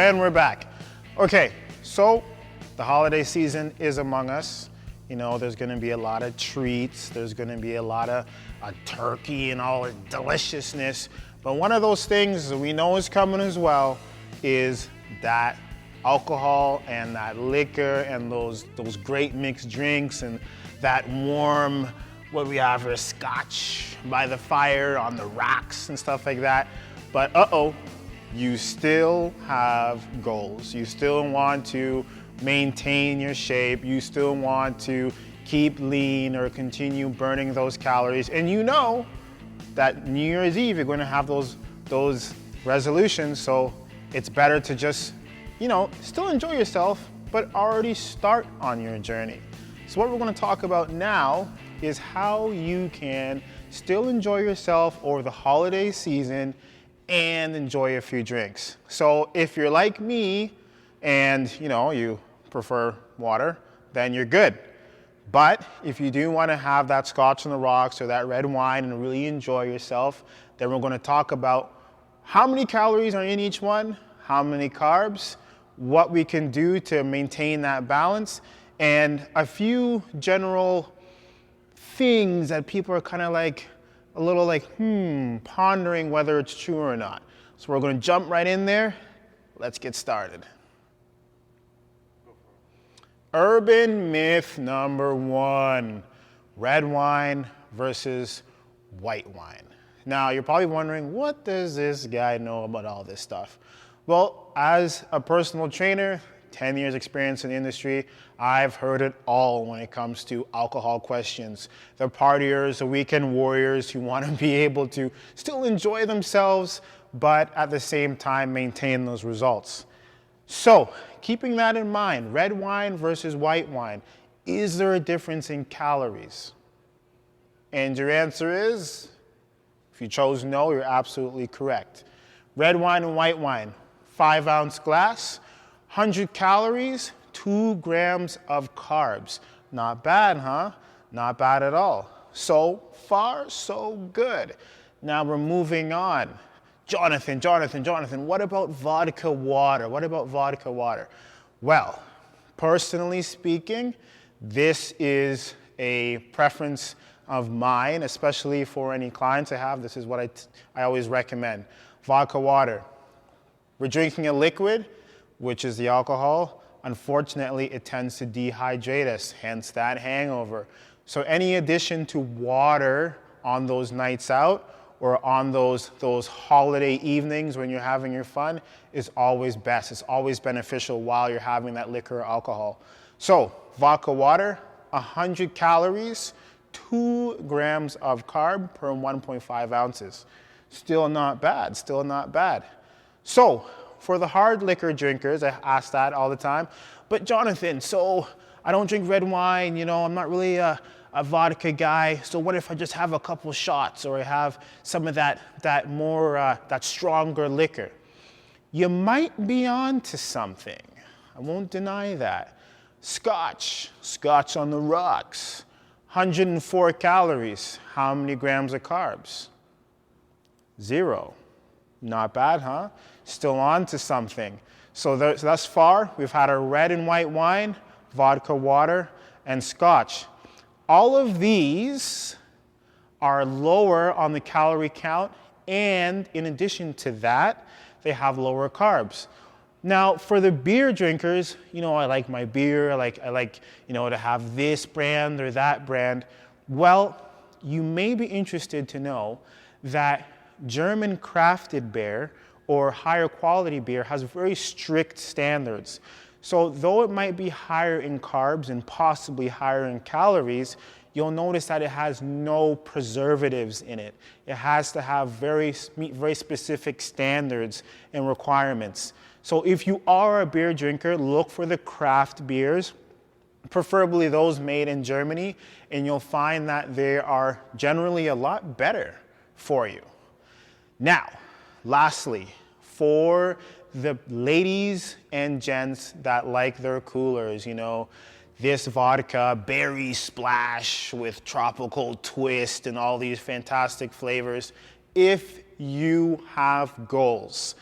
And we're back. Okay, so the holiday season is among us. You know, there's gonna be a lot of treats. There's gonna be a lot of turkey and all the deliciousness. But one of those things that we know is coming as well is that alcohol and that liquor and those great mixed drinks and that warm, what we have here, scotch by the fire on the rocks and stuff like that. But you still have goals. You still want to maintain your shape. You still want to keep lean or continue burning those calories. And you know that New Year's Eve, you're going to have those resolutions. So it's better to just, you know, still enjoy yourself, but already start on your journey. So what we're going to talk about now is how you can still enjoy yourself over the holiday season and enjoy a few drinks. So if you're like me and you prefer water, then you're good. But if you do want to have that scotch on the rocks or that red wine and really enjoy yourself, then we're going to talk about how many calories are in each one, how many carbs, what we can do to maintain that balance, and a few general things that people are kind of like a little like, pondering whether it's true or not. So we're going to jump right in there. Let's get started. Urban myth number 1, red wine versus white wine. Now, you're probably wondering, what does this guy know about all this stuff? Well, as a personal trainer, 10 years experience in the industry, I've heard it all when it comes to alcohol questions. The partiers, the weekend warriors who want to be able to still enjoy themselves, but at the same time maintain those results. So, keeping that in mind, red wine versus white wine, is there a difference in calories? And your answer is, if you chose no, you're absolutely correct. Red wine and white wine, 5-ounce glass, 100 calories, 2 grams of carbs. Not bad, huh? Not bad at all. So far, so good. Now we're moving on. Jonathan, what about vodka water? What about vodka water? Well, personally speaking, this is a preference of mine, especially for any clients I have. This is what I always recommend. Vodka water. We're drinking a liquid, which is the alcohol. Unfortunately, it tends to dehydrate us, hence that hangover. So any addition to water on those nights out or on those holiday evenings when you're having your fun is always best. It's always beneficial while you're having that liquor or alcohol. So vodka water, 100 calories, 2 grams of carb per 1.5 ounces. Still not bad, still not bad. So for the hard liquor drinkers, I ask that all the time, but Jonathan, so I don't drink red wine, I'm not really a vodka guy, so what if I just have a couple shots or I have some of that stronger liquor? You might be on to something. I won't deny that. Scotch on the rocks, 104 calories. How many grams of carbs? 0. Not bad, huh? Still on to something. So thus far, we've had a red and white wine, vodka water, and scotch. All of these are lower on the calorie count, and in addition to that, they have lower carbs. Now, for the beer drinkers, I like my beer, I like to have this brand or that brand. Well, you may be interested to know that German crafted beer or higher quality beer has very strict standards. So though it might be higher in carbs and possibly higher in calories, you'll notice that it has no preservatives in it. It has to have meet very specific standards and requirements. So if you are a beer drinker, look for the craft beers, preferably those made in Germany, and you'll find that they are generally a lot better for you. Now, lastly, for the ladies and gents that like their coolers, this vodka berry splash with tropical twist and all these fantastic flavors, if you have goals,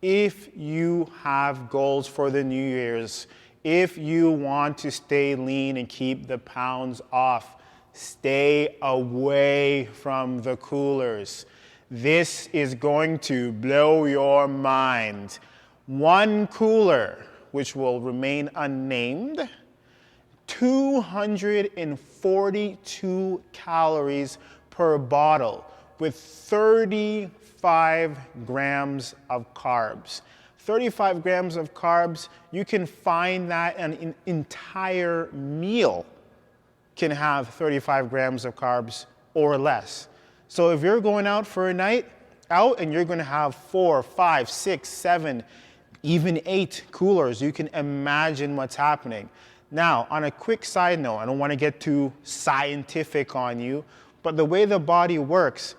if you have goals for the New Year's, if you want to stay lean and keep the pounds off, stay away from the coolers. This is going to blow your mind. One cooler, which will remain unnamed, 242 calories per bottle with 35 grams of carbs. 35 grams of carbs, you can find that an entire meal can have 35 grams of carbs or less. So if you're going out for a night out and you're going to have 4, 5, 6, 7, even 8 coolers, you can imagine what's happening. Now, on a quick side note, I don't want to get too scientific on you, but the way the body works,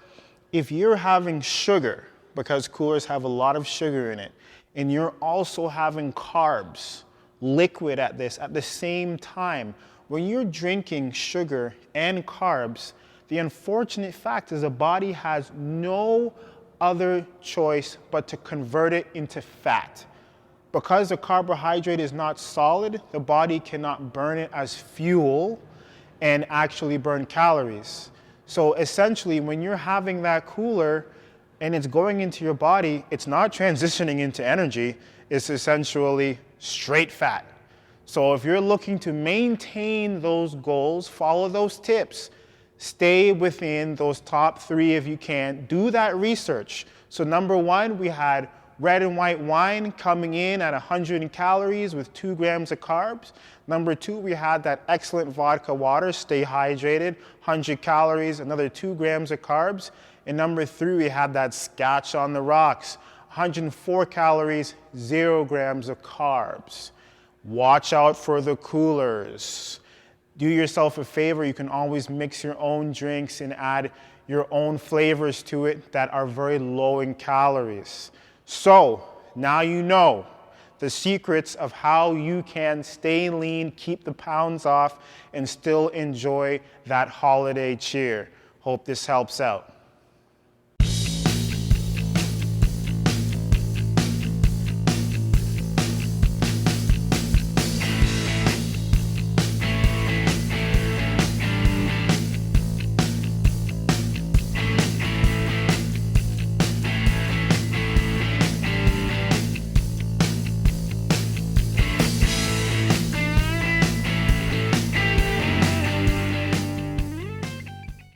if you're having sugar, because coolers have a lot of sugar in it, and you're also having carbs, liquid at the same time, when you're drinking sugar and carbs, the unfortunate fact is the body has no other choice but to convert it into fat. Because the carbohydrate is not solid, the body cannot burn it as fuel and actually burn calories. So essentially, when you're having that cooler and it's going into your body, it's not transitioning into energy, it's essentially straight fat. So if you're looking to maintain those goals, follow those tips. Stay within those top 3 if you can. Do that research. So number 1, we had red and white wine coming in at 100 calories with 2 grams of carbs. Number 2, we had that excellent vodka water, stay hydrated, 100 calories, another 2 grams of carbs. And number 3, we had that Scotch on the rocks, 104 calories, 0 grams of carbs. Watch out for the coolers. Do yourself a favor, you can always mix your own drinks and add your own flavors to it that are very low in calories. So, now you know the secrets of how you can stay lean, keep the pounds off, and still enjoy that holiday cheer. Hope this helps out.